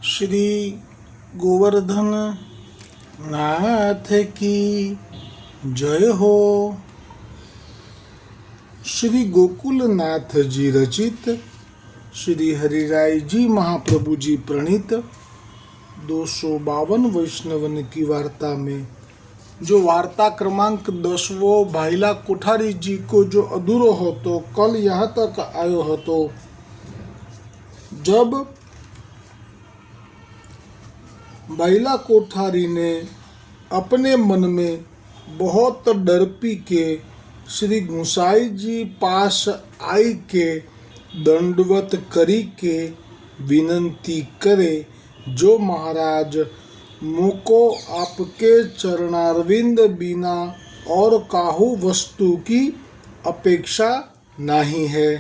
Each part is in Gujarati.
श्री गोवर्धन नाथ की जय हो। श्री गोकुलनाथ जी रचित श्री हरिराय जी महाप्रभु जी प्रणीत 252 वैष्णवन की वार्ता में जो वार्ता क्रमांक 10वो भाईला कोठारी जी को जो अधूरो हो तो कल यहाँ तक आयो हो तो जब भाईला कोठारी ने अपने मन में बहुत डरपी के श्री गुसाई जी पास आई के दंडवत करी के विनंती करे, जो महाराज मुको आपके चरणारविंद बिना और काहू वस्तु की अपेक्षा नहीं है।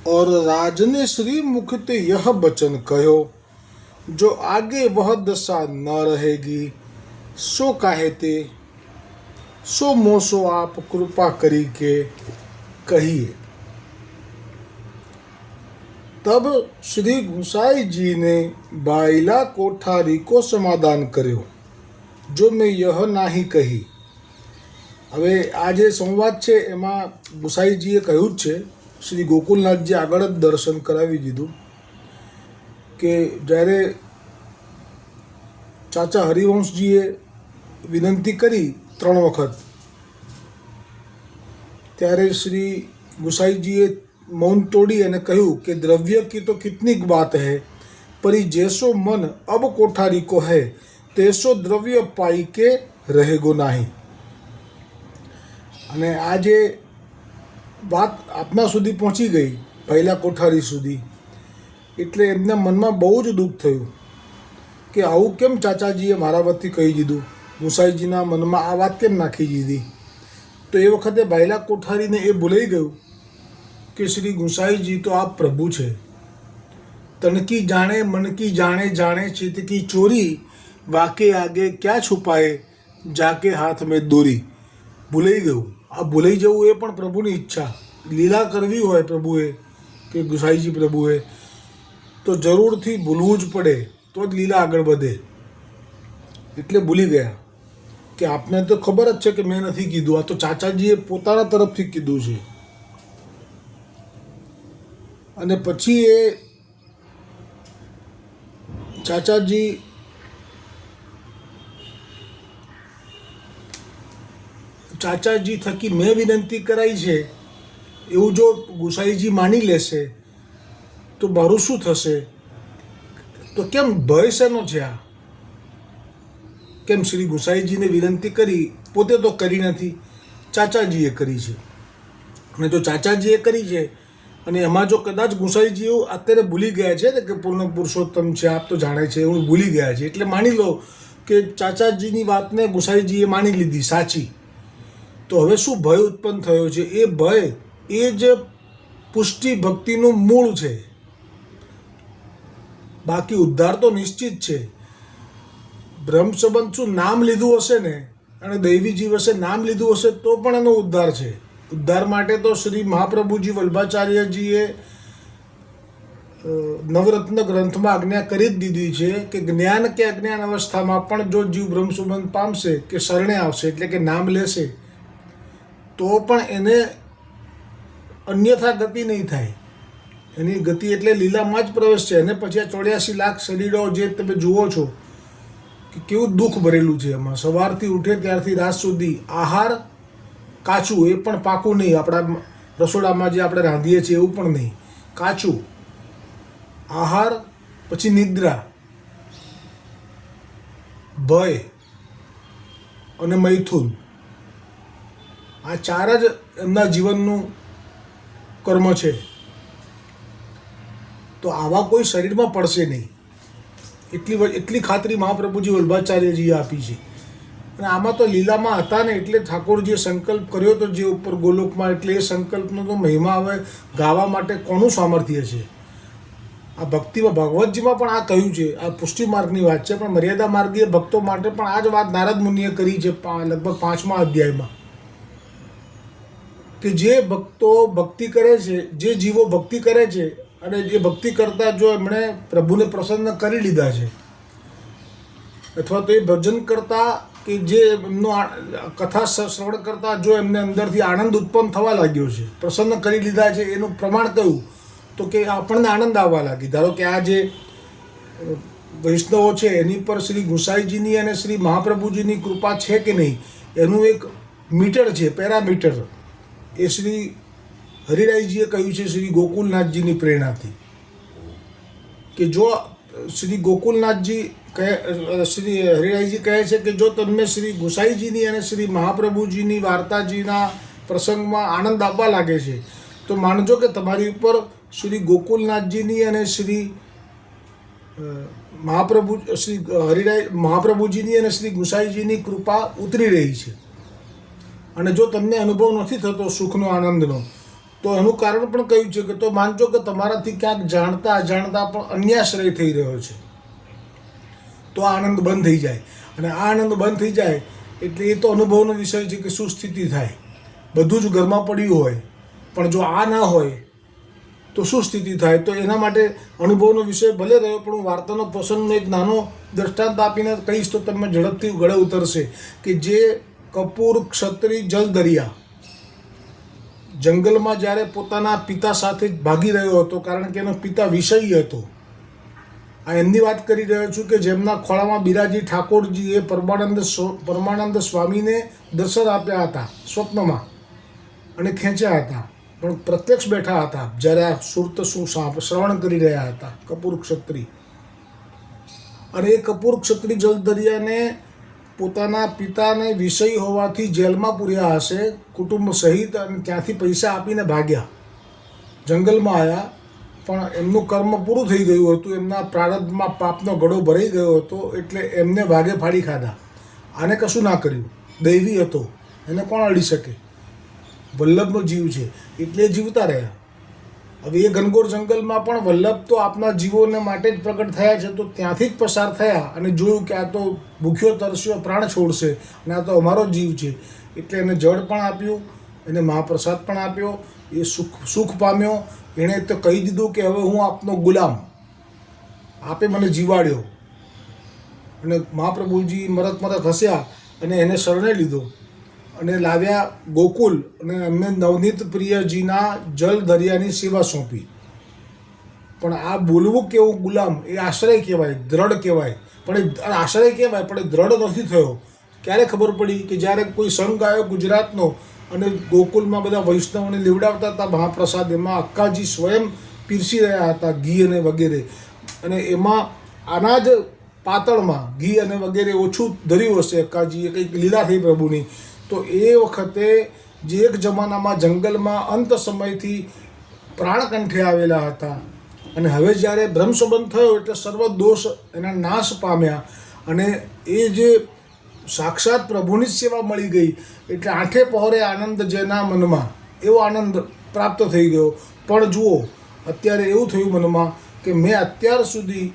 और राज ने श्री मुख ते यह वचन कहो, जो आगे वह दशा न रहेगी सो कहते सो मोसो आप कृपा करी के कहिए। तब श्री गुसाई जी ने भाईला कोठारी को समाधान કર્યો, जो मैं यह नहीं कही। હવે આ જે સંવાદ છે એમાં ગુસાઈજીએ કહ્યું જ છે, શ્રી ગોકુલનાથજી આગળ જ દર્શન કરાવી દીધું કે જ્યારે ચાચા હરિવંશજીએ વિનંતી કરી 3 વખત, ત્યારે શ્રી ગુસાઈજીએ मौन तोड़ी અને કહ્યું कि द्रव्य की तो कितनी बात है, परी जैसो मन अब कोठारी को है तेसो द्रव्य पाई के रहेगो नहीं। અને આ જે વાત આપના સુધી પહોંચી ગઈ પહેલા કોઠારી સુધી, એટલે એમના મનમાં બહુ જ દુઃખ થયું કે આવું કેમ ચાચાજીએ મારા વતી કહી દીધું, ગુસાઈજીના મનમાં આ વાત કેમ નાખી દીધી। તો એ વખતે ભાઈલા કોઠારીને એ ભૂલાઈ ગયું कि श्री गुसाई जी तो आप प्रभु छे, तन की जाने मन की जाने जाने चित की चोरी, वाके आगे क्या छुपाए जाके हाथ में दोरी। भूलई गयु आ भूलई जવું એ પણ પ્રભુની ઈચ્છા, લીલા કરવી હોય પ્રભુએ કે ગુસાઈજી પ્રભુએ તો જરૂરથી ભૂલવું જ પડે તો જ લીલા આગળ વધે। એટલે ભૂલી ગયા કે આપને તો ખબર જ છે કે મેં નથી કીધું, આ તો ચાચાજીએ પોતાના તરફથી કીધું છે। અને પછી એ ચાચાજી થકી મેં વિનંતી કરાઈ છે એવું જો ગુસાઈજી માની લેશે તો મારું શું થશે। તો કેમ ભય શેનો છે આ? કેમ શ્રી ગુસાઈજીને વિનંતી કરી, પોતે તો કરી નથી, ચાચાજીએ કરી છે। અને જો ચાચાજીએ કરી છે અને એમાં જો કદાચ ગુસાઈજી એવું અત્યારે ભૂલી ગયા છે કે પૂર્ણ પુરુષોત્તમ છે, આપ તો જાણે છે, એવું ભૂલી ગયા છે, એટલે માની લો કે ચાચાજીની વાતને ગુસાઈજીએ માની લીધી સાચી। તો હવે શું ભય ઉત્પન્ન થયો છે? એ ભય એ જ પુષ્ટિ ભક્તિનું મૂળ છે, બાકી ઉદ્ધાર તો નિશ્ચિત છે। બ્રહ્મ સંબંધ શું નામ લીધું હશે ને, અને દૈવી જીવ હશે, નામ લીધું હશે તો પણ એનો ઉદ્ધાર છે। ઉદ્ધાર માટે તો શ્રી મહાપ્રભુજી વલ્ભાચાર્યજીએ નવરત્ન ગ્રંથમાં આજ્ઞા કરી જ દીધી છે કે જ્ઞાન કે અજ્ઞાન અવસ્થામાં પણ જો જીવ બ્રહ્મ સંબંધ પામશે કે શરણે આવશે, એટલે કે નામ લેશે, તો પણ એને અન્યથા ગતિ નહીં થાય। એની ગતિ એટલે લીલામાં જ પ્રવેશ છે। અને પછી આ 84 લાખ શરીરો જે તમે જુઓ છો કે કેવું દુઃખ ભરેલું છે એમાં। સવારથી ઉઠે ત્યારથી રાત સુધી આહાર કાચું, એ પણ પાકું નહીં, આપણા રસોડામાં જે આપણે રાંધીએ છીએ એવું પણ નહીં, કાચું આહાર, પછી નિદ્રા, ભય અને મૈથુન, આ 4 જ એમના જીવનનું કર્મ છે। તો આવા કોઈ શરીરમાં પડશે નહીં, એટલી ખાતરી મહાપ્રભુજી વલ્ભાચાર્યજીએ આપી છે। અને આમાં તો લીલામાં હતા ને, એટલે ઠાકોરજીએ સંકલ્પ કર્યો તો જે ઉપર ગોલોકમાં, એટલે એ સંકલ્પનો તો મહિમા હવે ગાવા માટે કોનું સામર્થ્ય છે? આ ભક્તિમાં ભગવતજીમાં પણ આ કહ્યું છે, આ પુષ્ટિ માર્ગની વાત છે, પણ મર્યાદા માર્ગીય ભક્તો માટે પણ આ જ વાત નારદ મુનિએ કરી છે લગભગ 5મા અધ્યાયમાં, કે જે ભક્તો ભક્તિ કરે છે, જે જીવો ભક્તિ કરે છે અને જે ભક્તિ કરતાં જો એમણે પ્રભુને પ્રસન્ન કરી લીધા છે, અથવા તો એ ભજન કરતાં કે જે એમનું કથા શ્રવણ કરતાં જો એમને અંદરથી આનંદ ઉત્પન્ન થવા લાગ્યો છે, પ્રસન્ન કરી લીધા છે, એનું પ્રમાણ કયું તો કે આપણને આનંદ આવવા લાગી. ધારો કે આ જે વૈષ્ણવો છે એની પર શ્રી ગુસાઈજીની અને શ્રી મહાપ્રભુજીની કૃપા છે કે નહીં એનું એક મીટર છે, પેરામીટર. એ શ્રી હરિરાયજીએ કહ્યું છે શ્રી ગોકુલનાથજીની પ્રેરણાથી કે જો શ્રી ગોકુલનાથજી કહે, શ્રી હરિરાયજી કહે છે કે જો તમને શ્રી ગુસાઈજીની અને શ્રી મહાપ્રભુજીની વાર્તાજીના પ્રસંગમાં આનંદ આવવા લાગે છે તો માનજો કે તમારી ઉપર શ્રી ગોકુલનાથજીની અને શ્રી મહાપ્રભુજીની અને શ્રી ગુસાઈજીની કૃપા ઉતરી રહી છે. અને જો તમને અનુભવ નથી થતો સુખનો, આનંદનો, તો એનું કારણ પણ કહ્યું છે કે તો માનજો કે તમારાથી ક્યાંક જાણતા અજાણતા પણ અન્યાશ્રય થઈ રહ્યો છે. તો આ આનંદ બંધ થઈ જાય, અને આ આનંદ બંધ થઈ જાય એટલે એ તો અનુભવનો વિષય છે કે શું સ્થિતિ થાય. બધું જ ઘરમાં પડ્યું હોય પણ જો આ ના હોય તો શું સ્થિતિ થાય. તો એના માટે અનુભવનો વિષય ભલે રહ્યો પણ હું વાર્તાનો પ્રસંગનો એક નાનો દ્રષ્ટાંત આપીને કહીશ તો તમે ઝડપથી ગળે ઉતરશે કે જે કપૂર ક્ષત્રિય જલદરિયા જંગલમાં જ્યારે પોતાના પિતા સાથે ભાગી રહ્યો હતો, કારણ કે એનો પિતા વિષયી હતો. આ એમની વાત કરી રહ્યો છું કે જેમના ખોળામાં બિરાજી ઠાકોરજીએ પરમાનંદ સ્વામીને દર્શન આપ્યા હતા સ્વપ્નમાં અને ખેંચ્યા હતા, પણ પ્રત્યક્ષ બેઠા હતા જ્યારે આ સુરત શું શ્રવણ કરી રહ્યા હતા કપૂર ક્ષત્રિય. અને એ કપૂર ક્ષત્રિય જલદરિયાને પોતાના પિતાને વિષય હોવાથી જેલમાં પૂર્યા હશે કુટુંબ સહિત, અને ત્યાંથી પૈસા આપીને ભાગ્યા, જંગલમાં આવ્યા. પણ એમનું કર્મ પૂરું થઈ ગયું હતું, એમના પ્રારબ્ધમાં પાપનો ઘડો ભરાઈ ગયો હતો એટલે એમને ભાગે ફાડી ખાધા. આને કશું ના કર્યું, દૈવી હતો, એને કોણ અડી શકે, વલ્લભનો જીવ છે એટલે જીવતા રહ્યા. હવે એ ઘનઘોર જંગલમાં પણ વલ્લભ તો આપના જીવોને માટે જ પ્રગટ થયા છે, તો ત્યાંથી જ પસાર થયા અને જોયું કે આ તો ભૂખ્યો તરસ્યો પ્રાણ છોડશે અને આ તો અમારો જીવ છે, એટલે એને જળ પણ આપ્યું, એને મહાપ્રસાદ પણ આપ્યો, એ સુખ પામ્યો. એણે તો કહી દીધું કે હવે હું આપનો ગુલામ, આપે મને જીવાડ્યો. અને મહાપ્રભુજી મરક હસ્યા અને એને શરણે લીધો અને લાવ્યા ગોકુલ, અને એમને નવનીત પ્રિયજીના જલ દરિયાની સેવા સોંપી. પણ આ બોલવું કેવું ગુલામ, એ આશ્રય કહેવાય, દ્રઢ કહેવાય. પણ એ આશ્રય કહેવાય પણ એ દ્રઢ નથી થયો. ક્યારે ખબર પડી કે જ્યારે કોઈ સંઘ આવ્યો ગુજરાતનો અને ગોકુલમાં બધા વૈષ્ણવોને લેવડાવતા હતા મહાપ્રસાદ, એમાં અક્કાજી સ્વયં પીરસી રહ્યા હતા ઘી અને વગેરે, અને એમાં આના જ પાતળમાં ઘી અને વગેરે ઓછું ધર્યું હશે અક્કાજીએ, કંઈક લીલા થઈ પ્રભુની. તો એ વખતે જે એક જમાનામાં જંગલમાં અંત સમયથી પ્રાણકંઠે આવેલા હતા, અને હવે જ્યારે બ્રહ્મ સંબંધ થયો એટલે સર્વ દોષ એના નાશ પામ્યા, અને એ જે સાક્ષાત પ્રભુની જ સેવા મળી ગઈ એટલે આઠે પહોરે આનંદ જેના મનમાં, એવો આનંદ પ્રાપ્ત થઈ ગયો. પણ જુઓ અત્યારે એવું થયું મનમાં કે મેં અત્યાર સુધી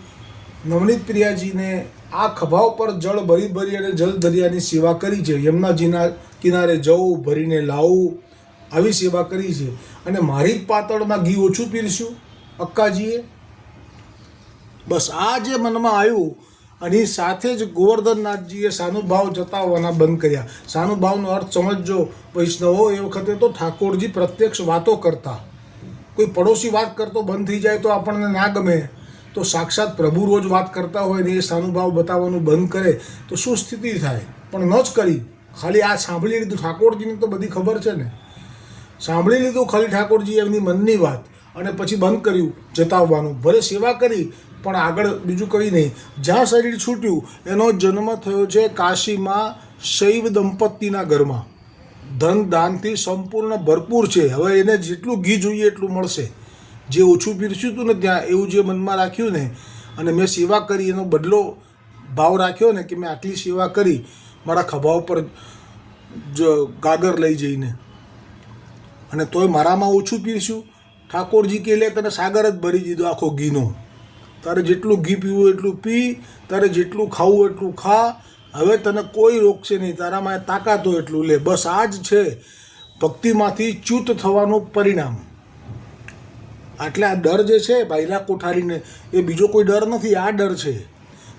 નવનીત પ્રિયાજીને આ ખભા ઉપર જળ ભરી ભરી અને જલ દરિયાની સેવા કરી છે, યમુનાજીના કિનારે જવું, ભરીને લાવવું, આવી સેવા કરી છે. અને મારી જ પાતળમાં ઘી ઓછું પીરસ્યું અક્કાજીએ. બસ આ જે મનમાં આવ્યું, અને સાથે જ ગોવર્ધનનાથજીએ સાનુભાવ જતાવવાના બંધ કર્યા. સાનુભાવનો અર્થ સમજજો વૈષ્ણવો, એ વખતે તો ઠાકોરજી પ્રત્યક્ષ વાતો કરતા. કોઈ પડોશી વાત કરતો બંધ થઈ જાય તો આપણને ના ગમે, તો સાક્ષાત પ્રભુ રોજ વાત કરતા હોય ને એ સાનુભાવ બતાવવાનું બંધ કરે તો શું સ્થિતિ થાય. પણ ન જ કરી, ખાલી આ સાંભળી લીધું. ઠાકોરજીને તો બધી ખબર છે ને, સાંભળી લીધું ખાલી ઠાકોરજી એમની મનની વાત, અને પછી બંધ કર્યું જતાવવાનું. ભલે સેવા કરી પણ આગળ બીજું કંઈ નહીં. જ્યાં શરીર છૂટ્યું એનો જન્મ થયો છે કાશીમાં શૈવ દંપતીના ઘરમાં. ધન દાનથી સંપૂર્ણ ભરપૂર છે. હવે એને જેટલું ઘી જોઈએ એટલું મળશે. જે ઓછું પીરસ્યું હતું ને ત્યાં, એવું જે મનમાં રાખ્યું ને, અને મેં સેવા કરી એનો બદલો ભાવ રાખ્યો ને કે મેં આટલી સેવા કરી મારા ખભા ઉપર ગાગર લઈ જઈને, અને તોય મારામાં ઓછું પીરસ્યું. ઠાકોરજી કે લે તને સાગર જ ભરી દીધો આખો ઘીનો, તારે જેટલું ઘી પીવું એટલું પી, તારે જેટલું ખાવું એટલું ખા, હવે તને કોઈ રોકશે નહીં, તારામાં તાકાત હોય એટલું લે. બસ આ જ છે ભક્તિમાંથી ચ્યુત થવાનું પરિણામ. એટલે આ ડર જે છે ભાઈલા કોઠારીને, એ બીજો કોઈ ડર નથી, આ ડર છે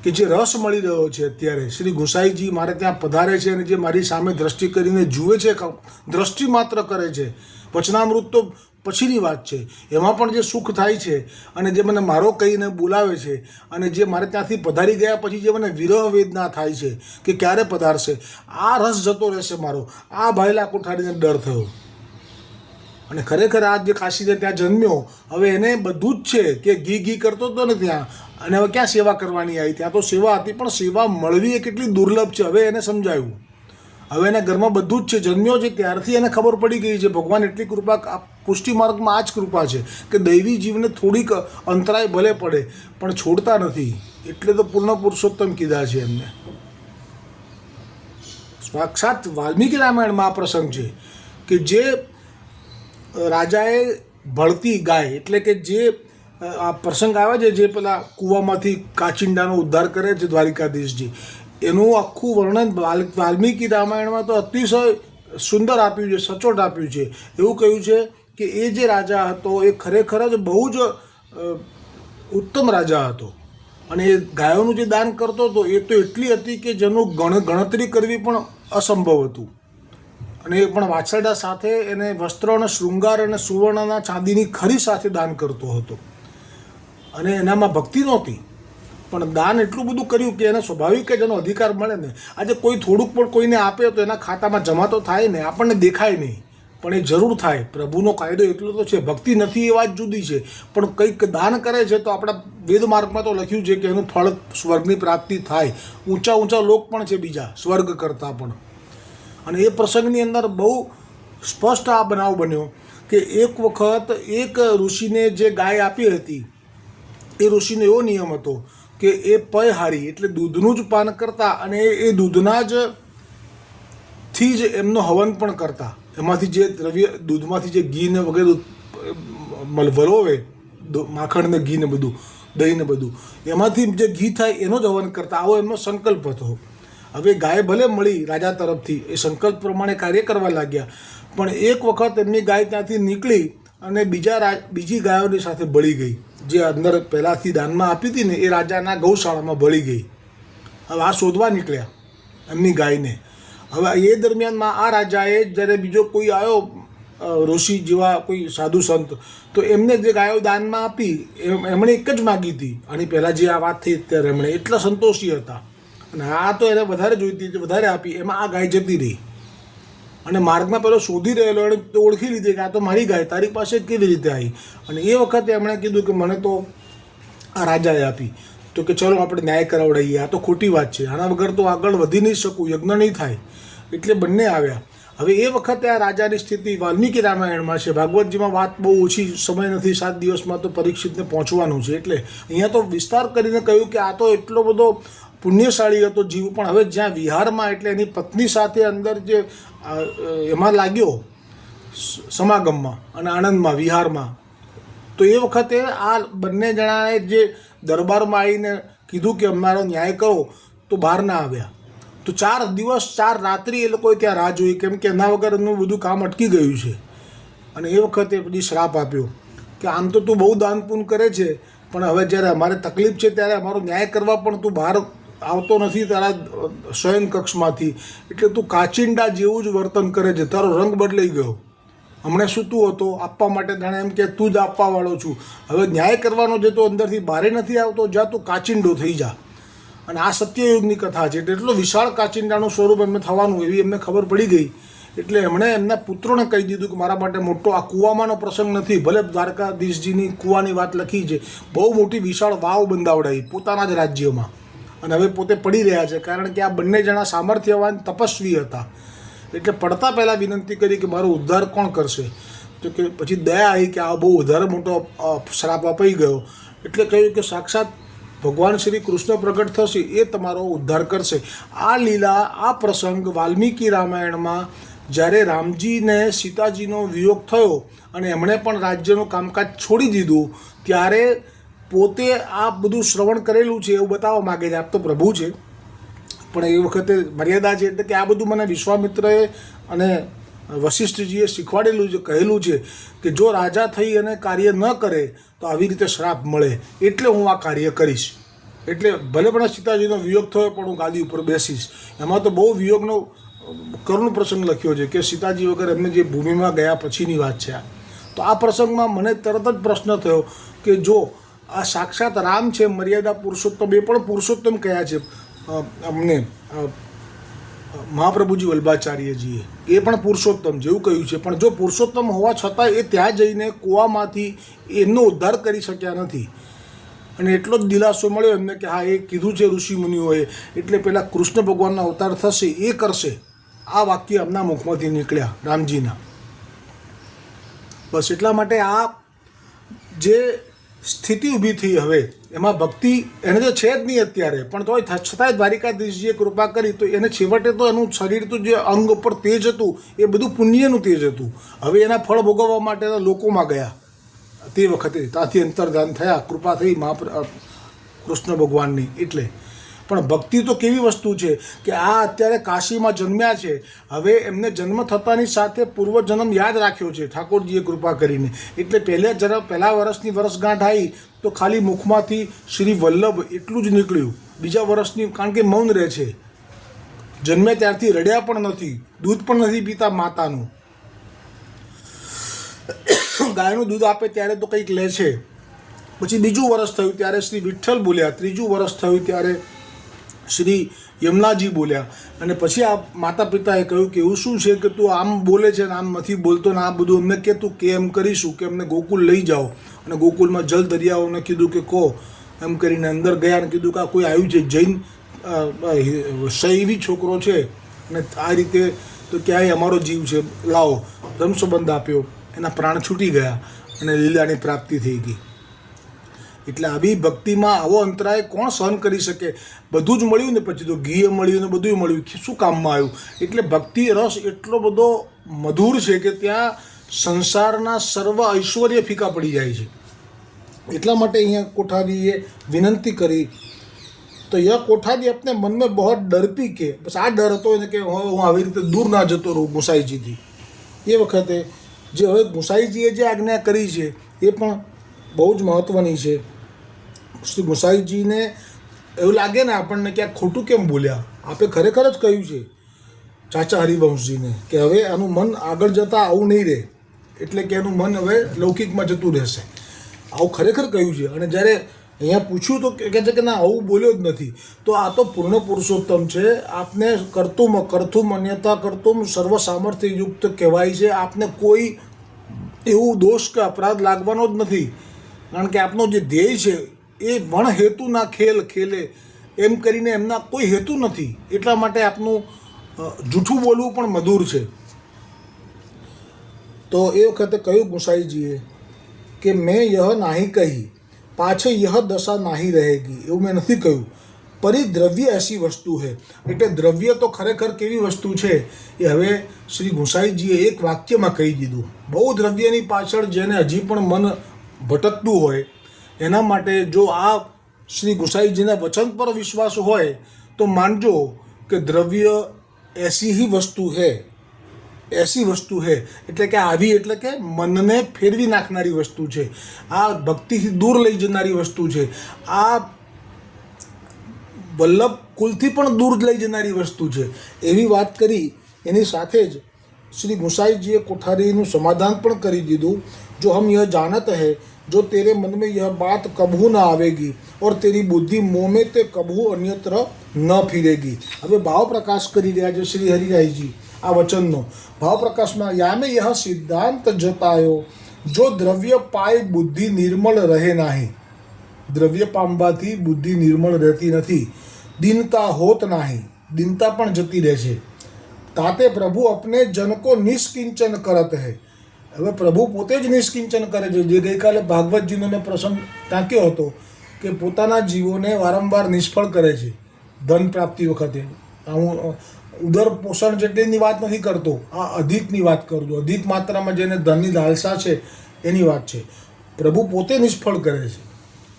કે જે રસ મળી રહ્યો છે અત્યારે. શ્રી ગુસાઈજી મારે ત્યાં પધારે છે અને જે મારી સામે દ્રષ્ટિ કરીને જુએ છે, દ્રષ્ટિ માત્ર કરે છે, વચનામૃત તો પછીની વાત છે, એમાં પણ જે સુખ થાય છે અને જે મને મારો કહીને બોલાવે છે અને જે મારે ત્યાંથી પધારી ગયા પછી જે મને વિરહ વેદના થાય છે કે ક્યારે પધારશે, આ રસ જતો રહેશે મારો. આ ભાઈલા કોઠારીને ડર થયો. અને ખરેખર આ જે કાશીને ત્યાં જન્મ્યો, હવે એને બધું જ છે કે ઘી ઘી કરતો હતો ને ત્યાં, અને હવે ક્યાં સેવા કરવાની આવી? ત્યાં તો સેવા હતી, પણ સેવા મળવી એ કેટલી દુર્લભ છે હવે એને સમજાયું. હવે એના ઘરમાં બધું જ છે. જન્મ્યો છે ત્યારથી એને ખબર પડી ગઈ છે ભગવાન એટલી કૃપા, પુષ્ટિ માર્ગમાં આ જ કૃપા છે કે દૈવી જીવને થોડીક અંતરાય ભલે પડે પણ છોડતા નથી. એટલે તો પૂર્ણ પુરુષોત્તમ કીધા છે એમને. સાક્ષાત વાલ્મીકી રામાયણમાં આ પ્રસંગ છે કે જે રાજાએ ભળતી ગાય, એટલે કે જે આ પ્રસંગ આવે છે, જે પેલા કૂવામાંથી કાચિંડાનો ઉદ્ધાર કરે છે દ્વારિકાધીશજી, એનું આખું વર્ણન વાલ્મીકી રામાયણમાં તો અતિશય સુંદર આપ્યું છે, સચોટ આપ્યું છે. એવું કહ્યું છે કે એ જે રાજા હતો એ ખરેખર જ બહુ જ ઉત્તમ રાજા હતો. અને એ ગાયોનું જે દાન કરતો હતો એ તો એટલી હતી કે જેનું ગણતરી કરવી પણ અસંભવ હતું. અને એ પણ વાછરડા સાથે એને વસ્ત્ર અને શૃંગાર અને સુવર્ણના ચાંદીની ખરી સાથે દાન કરતો હતો. અને એનામાં ભક્તિ નહોતી, પણ દાન એટલું બધું કર્યું કે એને સ્વાભાવિક જ એનો અધિકાર મળે ને. આજે કોઈ થોડુંક પણ કોઈને આપે તો એના ખાતામાં જમા તો થાય ને, આપણને દેખાય નહીં પણ એ જરૂર થાય. પ્રભુનો કાયદો એટલો તો છે. ભક્તિ નથી એ વાત જુદી છે, પણ કંઈક દાન કરે છે તો આપણા વેદમાર્ગમાં તો લખ્યું છે કે એનું ફળ સ્વર્ગની પ્રાપ્તિ થાય. ઊંચા ઊંચા લોક પણ છે બીજા સ્વર્ગ કરતાં પણ. અને એ પ્રસંગની અંદર બહુ સ્પષ્ટ આ બનાવ બન્યો કે એક વખત એક ઋષિને જે ગાય આપી હતી, એ ઋષિનો એવો નિયમ હતો કે એ પયહારી એટલે દૂધનું જ પાન કરતા અને એ દૂધના જ થી જ એમનો હવન પણ કરતા. એમાંથી જે દ્રવ્ય, દૂધમાંથી જે ઘી ને વગેરે વલોવે, માખણ ને ઘી ને બધું, દહીં ને બધું, એમાંથી જે ઘી થાય એનો જ હવન કરતા. આવો એમનો સંકલ્પ હતો. હવે ગાય ભલે મળી રાજા તરફથી, એ સંકલ્પ પ્રમાણે કાર્ય કરવા લાગ્યા, પણ એક વખત એમની ગાય ત્યાંથી નીકળી અને બીજી ગાયોની સાથે બળી ગઈ. જે અંદર પહેલાંથી દાનમાં આપી હતી ને એ રાજાના ગૌશાળામાં બળી ગઈ. હવે આ શોધવા નીકળ્યા એમની ગાયને. હવે એ દરમિયાનમાં આ રાજાએ જ્યારે બીજો કોઈ આવ્યો ઋષિ જેવા કોઈ સાધુ સંત, તો એમને જે ગાયો દાનમાં આપી એમણે એક જ માગી હતી. આની પહેલાં જે આ વાત થઈ ત્યારે એમણે એટલા સંતોષી હતા. અને આ તો એને વધારે જોઈતી હતી, વધારે આપી, એમાં આ ગાય જતી રહી. અને માર્ગમાં પેલો શોધી રહેલો એણે ઓળખી લીધી કે આ તો મારી ગાય, તારી પાસે કેવી રીતે આવી? અને એ વખતે એમણે કીધું કે મને તો આ રાજાએ આપી. તો કે ચલો આપણે ન્યાય કરાવડાવીએ, આ તો ખોટી વાત છે, આના વગર તો આગળ વધી નહીં શકું, યજ્ઞ નહીં થાય. એટલે બંને આવ્યા. હવે એ વખતે આ રાજાની સ્થિતિ વાલ્મીકી રામાયણમાં છે. ભાગવતજીમાં વાત બહુ ઓછી, સમય નથી, 7 દિવસમાં તો પરીક્ષિતને પહોંચવાનું છે. એટલે અહીંયા તો વિસ્તાર કરીને કહ્યું કે આ તો એટલો બધો પુણ્યશાળી હતો જીવ, પણ હવે જ્યાં વિહારમાં એટલે એની પત્ની સાથે અંદર જે એમાં લાગ્યો સમાગમમાં અને આનંદમાં, વિહારમાં, તો એ વખતે આ બંને જણાએ જે દરબારમાં આવીને કીધું કે અમારો ન્યાય કરો, તો બહાર ના આવ્યા. તો 4 દિવસ 4 રાત્રિ એ લોકોએ ત્યાં રાહ જોઈ, કેમ કે એના વગર એમનું બધું કામ અટકી ગયું છે. અને એ વખતે પછી શ્રાપ આપ્યો કે આમ તો તું બહુ દાન પૂન કરે છે, પણ હવે જ્યારે અમારે તકલીફ છે ત્યારે અમારો ન્યાય કરવા પણ તું બહાર આવતો નથી તારા શયન કક્ષમાંથી, એટલે તું કાચિંડા જેવું જ વર્તન કરે છે, તારો રંગ બદલાઈ ગયો. હમણાં સૂતું હતો આપવા માટે, જાણે એમ કે તું જ આપવાવાળો છું, હવે ન્યાય કરવાનો જે તો અંદરથી બારે નથી આવતો, જા તું કાચિંડો થઈ જા. અને આ સત્યયુગની કથા છે. એટલો વિશાળ કાચિંડાનું સ્વરૂપ એમને થવાનું એવી એમને ખબર પડી ગઈ. એટલે એમણે એમના પુત્રોને કહી દીધું કે મારા માટે મોટો આ કૂવામાંનો પ્રસંગ નથી, ભલે દ્વારકાધીશજીની કૂવાની વાત લખી છે, બહુ મોટી વિશાળ વાવ બંધાવડાવી પોતાના જ રાજ્યમાં. અને હવે પોતે પડી રહ્યા છે, કારણ કે આ બંને જણા સામર્થ્યવાન તપસ્વી હતા. એટલે પડતા પહેલાં વિનંતી કરી કે મારો ઉદ્ધાર કોણ કરશે? તો કે પછી દયા આવી કે આ બહુ વધારે મોટો શ્રાપ અપાઈ ગયો. એટલે કહ્યું કે સાક્ષાત ભગવાન શ્રી કૃષ્ણ પ્રગટ થશે, એ તમારો ઉદ્ધાર કરશે. આ લીલા, આ પ્રસંગ વાલ્મીકી રામાયણમાં જ્યારે રામજીને સીતાજીનો વિયોગ થયો અને એમણે પણ રાજ્યનું કામકાજ છોડી દીધું, ત્યારે પોતે આ બધું શ્રવણ કરેલું છે એવું બતાવવા માગે છે. આપ તો પ્રભુ છે, પણ એ વખતે મર્યાદા છે, એટલે કે આ બધું મને વિશ્વામિત્રએ અને વશિષ્ઠજીએ શીખવાડેલું છે, કહેલું છે કે જો રાજા થઈ અને કાર્ય ન કરે તો આવી રીતે શ્રાપ મળે, એટલે હું આ કાર્ય કરીશ. એટલે ભલે પણ સીતાજીનો વિયોગ થયો પણ હું ગાદી ઉપર બેસીશ. એમાં તો બહુ વિયોગનો કરુણ પ્રસંગ લખ્યો છે કે સીતાજી વગર એમને જે ભૂમિમાં ગયા પછીની વાત છે આ. તો આ પ્રસંગમાં મને તરત જ પ્રશ્ન થયો કે જો આ સાક્ષાત રામ છે, મર્યાદા પુરુષોત્તમ, એ પણ પુરુષોત્તમ કયા છે અમને મહાપ્રભુજી વલ્ભાચાર્યજીએ, એ પણ પુરુષોત્તમ જેવું કહ્યું છે. પણ જો પુરુષોત્તમ હોવા છતાં એ ત્યાં જઈને કૂવામાંથી એમનો ઉદ્ધાર કરી શક્યા નથી. અને એટલો જ દિલાસો મળ્યો એમને કે હા, એ કીધું છે ઋષિમુનિઓએ, એટલે પેલા કૃષ્ણ ભગવાનના અવતાર થશે એ કરશે. આ વાક્ય એમના મુખમાંથી નીકળ્યા રામજીના. બસ એટલા માટે આ જે સ્થિતિ ઊભી થઈ હવે એમાં ભક્તિ એને તો છે જ નહીં અત્યારે, પણ તોય છતાંય દ્વારિકાધીશજીએ કૃપા કરી તો એને છેવટે તો એનું શરીર તો જે અંગ ઉપર તેજ હતું એ બધું પુણ્યનું તેજ હતું. હવે એના ફળ ભોગવવા માટે લોકોમાં ગયા તે વખતે, ત્યાંથી અંતર્ધાન થયા, કૃપા થઈ કૃષ્ણ ભગવાનની. એટલે પણ ભક્તિ તો કેવી વસ્તુ છે કે આ અત્યારે કાશીમાં જન્મ્યા છે, હવે એમને જન્મ થતાની સાથે પૂર્વજન્મ યાદ રાખ્યો છે ઠાકોરજીએ કૃપા કરીને. એટલે પહેલા વર્ષની વર્ષગાંઠ આવી તો ખાલી મુખમાંથી શ્રી વલ્લભ એટલું જ નીકળ્યું. બીજા વર્ષની કારણ કે મૌન રહે છે, જન્મે ત્યારથી રડ્યા પણ નથી, દૂધ પણ નથી પીતા માતાનું. ગાયનું દૂધ આપે ત્યારે તો કંઈક લે છે. પછી બીજું વર્ષ થયું ત્યારે શ્રી વિઠ્ઠલ બોલ્યા, ત્રીજું વર્ષ થયું ત્યારે શ્રી યમુનાજી બોલ્યા. અને પછી આ માતા પિતાએ કહ્યું કે એવું શું છે કે તું આમ બોલે છે ને આમ નથી બોલતો ને આ બધું અમને કે તું કેમ કરીશું કે અમને ગોકુલ લઈ જાઓ. અને ગોકુલમાં જલ દરિયાઓને કીધું કે કહો એમ કરીને અંદર ગયા અને કીધું કે આ કોઈ આવ્યું છે જૈન શૈવી છોકરો છે અને આ રીતે તો ક્યાંય અમારો જીવ છે, લાવો. ધર્મસંબંધ આપ્યો, એના પ્રાણ છૂટી ગયા અને લીલાની પ્રાપ્તિ થઈ ગઈ. એટલે આવી ભક્તિમાં આવો અંતરાય કોણ સહન કરી શકે? બધું જ મળ્યું ને પછી તો ઘી મળ્યું ને બધું મળ્યું, શું કામમાં આવ્યું? એટલે ભક્તિ રસ એટલો બધો મધુર છે કે ત્યાં સંસારના સર્વ ઐશ્વર્ય ફીકા પડી જાય છે. એટલા માટે અહીંયા કોઠારીએ વિનંતી કરી તો યહ કોઠારી अपने मन में बहुत डरती કે બસ આ ડર હતો એને કે હું આવી રીતે દૂર ના જતો રહું ગુસાઈજીથી. એ વખતે જે હવે ગુસાઈજીએ જે આજ્ઞા કરી છે એ પણ બહુ જ મહત્ત્વની છે. શ્રી ગુસાઈજીને એવું લાગે ને આપણને કે આ ખોટું કેમ બોલ્યા, આપે ખરેખર જ કહ્યું છે ચાચા હરિવંશજીને કે હવે આનું મન આગળ જતાં આવું નહીં રહે, એટલે કે એનું મન હવે લૌકિકમાં જતું રહેશે. આવું ખરેખર કહ્યું છે. અને જ્યારે અહીંયા પૂછ્યું તો કહે છે કે ના આવું બોલ્યો જ નથી. તો આ તો પૂર્ણ પુરુષોત્તમ છે, આપને કરતું અન્યતા કરતું સર્વ સામર્થ્યયુક્ત કહેવાય છે. આપને કોઈ એવું દોષ કે અપરાધ લાગવાનો જ નથી, કારણ કે આપનો જે ધ્યેય છે એ વણ હેતુના ખેલે એમ કરીને એમના કોઈ હેતુ નથી. એટલા માટે આપનું જૂઠું બોલવું પણ મધુર છે. તો એ વખતે કહ્યું ગુસાઈજીએ કે મેં યહ નાહી કહી, પાછે યહ દશા નાહી રહેગી, એવું મેં નથી કહ્યું. પરિદ્રવ્ય એસી વસ્તુ છે. એટલે દ્રવ્ય તો ખરેખર કેવી વસ્તુ છે એ હવે શ્રી ગુસાઈજીએ એક વાક્યમાં કહી દીધું. બહુ દ્રવ્યની પાછળ જેને હજી પણ મન ભટકતું હોય એના માટે જો આ શ્રી ગુસાઈજીના વચન પર વિશ્વાસ હોય તો માનજો કે દ્રવ્ય એસી ही વસ્તુ है, એસી વસ્તુ है. એટલે કે આવી એટલે કે મનને ફેરવી નાખનારી વસ્તુ છે. આ ભક્તિથી દૂર લઈ જનારી વસ્તુ છે. આ વલ્લભ કુલથી પણ દૂર લઈ જનારી વસ્તુ છે. એવી વાત કરી એની સાથે જ શ્રી ગુસાઈજીએ કોઠારીનું સમાધાન પણ કરી દીધું. જો હમ यह जानत है जो तेरे मन में यह बात कभू न आवेगी और तेरी बुद्धि मोह में ते कभू अन्यत्र न फिरेगी. હવે ભાવ પ્રકાશ કરી રહ્યા છે શ્રી હરિરાયજી આ વચનનો. ભાવ પ્રકાશમાં યામે યહ સિદ્ધાંત જતાયો જો દ્રવ્ય પાય બુદ્ધિ નિર્મળ રહે નહીં. દ્રવ્ય પામવાથી બુદ્ધિ નિર્મળ રહેતી નથી. દીનતા હોત નહીં, દીનતા પણ જતી રહે છે. તાતે પ્રભુ અપને જન કો નિષ્કિંચન કરત હૈ. હવે પ્રભુ પોતે જ નિષ્કિંચન કરે છે. જે ગઈકાલે ભાગવતજીનો મેં પ્રસંગ ટાંક્યો હતો કે પોતાના જીવોને વારંવાર નિષ્ફળ કરે છે ધન પ્રાપ્તિ વખતે. હું ઉદર પોષણ જેટલીની વાત નથી કરતો, આ અધિકની વાત કરું છું. અધિક માત્રામાં જેને ધનની લાલસા છે એની વાત છે. પ્રભુ પોતે નિષ્ફળ કરે છે.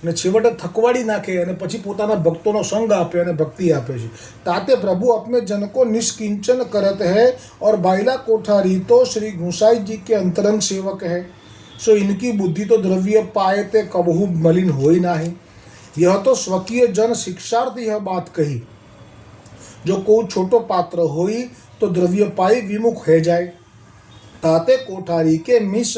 અને છેવટે થકવાડી નાખે અને પછી પોતાના ભક્તોનો સંગ આપે અને ભક્તિ આપે છે. તાતે પ્રભु अपने जन को निष्किंचन करत है और बाइला कोठारी तो श्री गुसाई जी के अंतरंग सेवक है. सो इनकी बुद्धि तो द्रव्य पाए ते कबहू मलिन होई नाही. यह तो स्वकीय जन शिक्षार्थ यह बात कही. जो कोई छोटो पात्र होई तो द्रव्य पाई विमुख है जाए. ताते कोठारी के मिस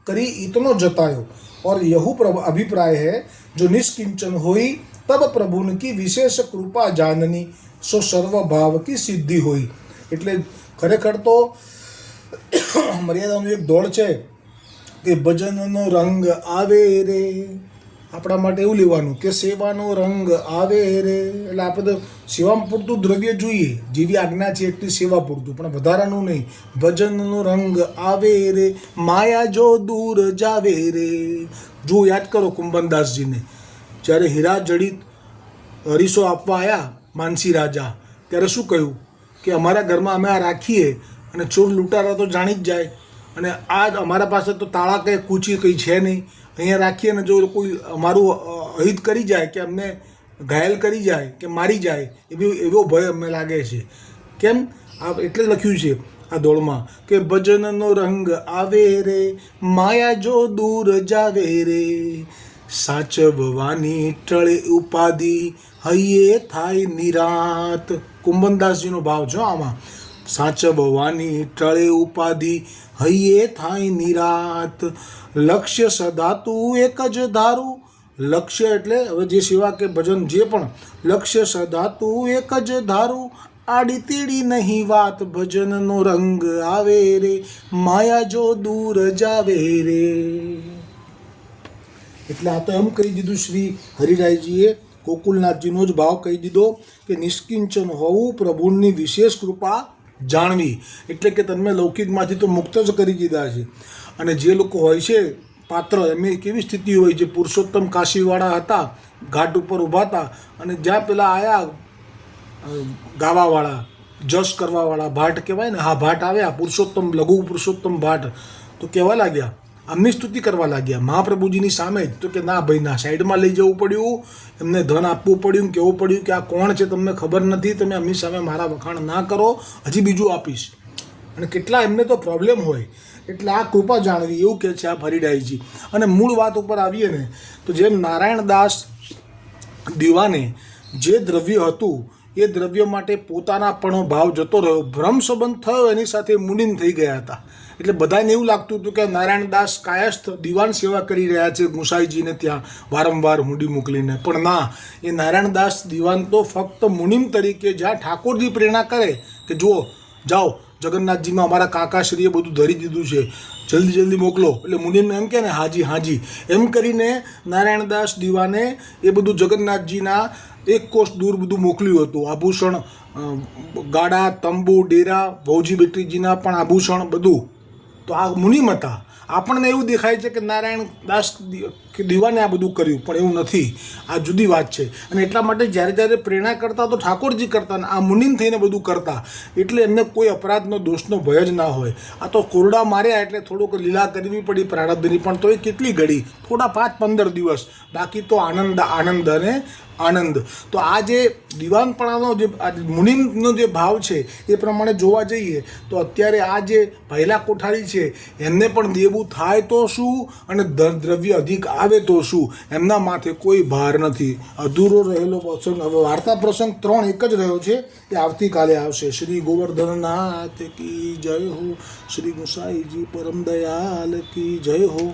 करी इतनो जतायो और यहू अभिप्राय है जो निष्किंचन हुई तब प्रभु की विशेष कृपा जाननी सो सर्वभाव की सिद्धि हुई. એટલે ખરેખર તો મર્યાદાનું એક દોડ છે કે ભજનનો રંગ આવે રે, આપણા માટે એવું લેવાનું કે સેવાનો રંગ આવે રે. એટલે આપણે તો સેવામાં પૂરતું દ્રવ્ય જોઈએ, જેવી આજ્ઞા છે એટલી સેવા પૂરતું, પણ વધારાનું નહીં. ભજનનો રંગ આવે રે, માયા જો દૂર જાવે રે. જો યાદ કરો કુંભનદાસજીને, જ્યારે હીરા જડિત હરીસો આપવા આવ્યા માનસી રાજા, ત્યારે શું કહ્યું કે અમારા ઘરમાં અમે આ રાખીએ અને ચોર લૂંટારા તો જાણી જ જાય, અને આ અમારા પાસે તો તાળા કંઈ કૂચી કંઈ છે નહીં, અહીંયા રાખીએ ને જો કોઈ અમારું અહિત કરી જાય કે અમને ઘાયલ કરી જાય કે મારી જાય એવો ભય અમને લાગે છે. કેમ? આ એટલે લખ્યું છે આ દોડમાં કે ભજનનો રંગ આવે રે, માયા જો દૂર જાવે રે. સાચવવાની ટળે ઉપાધિ હૈયે થાય નિરાત. કુંભનદાસજીનો ભાવ જો આમાં, સાચવવાની ટળે ઉપાધિ હૈયે થાય નિરાત. લક્ષ્ય સદાતું એક જ ધારું. લક્ષ્ય એટલે હવે જે સેવા કે ભજન જે પણ, લક્ષ્ય સદાતું એક જ ધારું. આડી તેડી નહીં વાત, ભજનનો રંગ આવે રે, માયા જો દૂર જાવે રે. એટલે આ તો એમ કહી દીધું શ્રી હરિરાયજીએ, ગોકુલનાથજીનો જ ભાવ કહી દીધો કે નિષ્કિંચન હોવું, પ્રભુની વિશેષ કૃપા જાણવી. એટલે કે તમે લૌકિકમાંથી તો મુક્ત જ કરી દીધા છે. અને જે લોકો હોય છે પાત્ર, એમની કેવી સ્થિતિ હોય છે? પુરુષોત્તમ કાશીવાળા હતા, ઘાટ ઉપર ઊભા હતા, અને જ્યાં પેલા આવ્યા ગાવાવાળા, જશ કરવાવાળા, ભાટ કહેવાય ને, હા ભાટ આવ્યા, પુરુષોત્તમ લઘુ પુરુષોત્તમ ભાટ, તો કહેવા લાગ્યા, આમની સ્તુતિ કરવા લાગ્યા મહાપ્રભુજીની સામે જ. તો કે ના ભાઈ ના, સાઈડમાં લઈ જવું પડ્યું, એમને ધન આપવું પડ્યું, કહેવું પડ્યું કે આ કોણ છે તમને ખબર નથી, તમે એમની સામે મારા વખાણ ના કરો, હજી બીજું આપીશ. અને કેટલા એમને તો પ્રોબ્લેમ હોય. એટલે આ કૃપા જાણવી, એવું કહે છે આ હરિરાયજી. અને મૂળ વાત ઉપર આવીએ ને તો જેમ નારાયણદાસ દીવાને જે દ્રવ્ય હતું એ દ્રવ્ય માટે પોતાના પણ ભાવ જતો રહ્યો, ભ્રમ સંબંધ થયો, એની સાથે મુનિન થઈ ગયા હતા. એટલે બધાને એવું લાગતું હતું કે નારાયણદાસ કાયસ્થ દિવાન સેવા કરી રહ્યા છે ગુસાઈજીને ત્યાં વારંવાર હુંડી મોકલીને, પણ ના, એ નારાયણદાસ દિવાન તો ફક્ત મુનિમ તરીકે, જ્યાં ઠાકોરજી પ્રેરણા કરે કે જુઓ જાઓ જગન્નાથજીમાં અમારા કાકાશ્રીએ બધું ધરી દીધું છે, જલ્દી જલ્દી મોકલો. એટલે મુનિમને એમ કે ને હાજી હાજી એમ કરીને નારાયણદાસ દીવાને એ બધું જગન્નાથજીના એક કોષ દૂર બધું મોકલ્યું હતું. આભૂષણ, ગાડા, તંબુ, ડેરા, ભૌજી બેટરીજીના પણ આભૂષણ બધું. તો આ મુનિમ હતા. આપણને એવું દેખાય છે કે નારાયણદાસ દીવાને આ બધું કર્યું, પણ એવું નથી. આ જુદી વાત છે. અને એટલા માટે જ્યારે જ્યારે પ્રેરણા કરતા તો ઠાકોરજી કરતા, ને આ મુનિમ થઈને બધું કરતા, એટલે એમને કોઈ અપરાધનો દોષનો ભય જ ના હોય. આ તો કોરડા માર્યા એટલે થોડુંક લીલા કરવી પડી પ્રારબ્ધની, પણ તો એ કેટલી ઘડી, થોડા 5-15 દિવસ, બાકી તો આનંદ આનંદ અને આનંદ. તો આ જે દિવાનપણાનો જે મુનિમનો જે ભાવ છે એ પ્રમાણે જોવા જઈએ તો અત્યારે આ જે પહેલા કોઠારી છે એમને પણ દેવું થાય તો શું અને દ્રવ્ય અધિક આવે તો શું, એમના માથે કોઈ ભાર નથી. અધૂરો રહેલો પ્રસંગ, હવે વાર્તા પ્રસંગ 3 એક જ રહ્યો છે, એ આવતીકાલે આવશે. શ્રી ગોવર્ધનનાથ કી જય હો, શ્રી ગુસાઈજી પરમ દયાલ કી જય હો.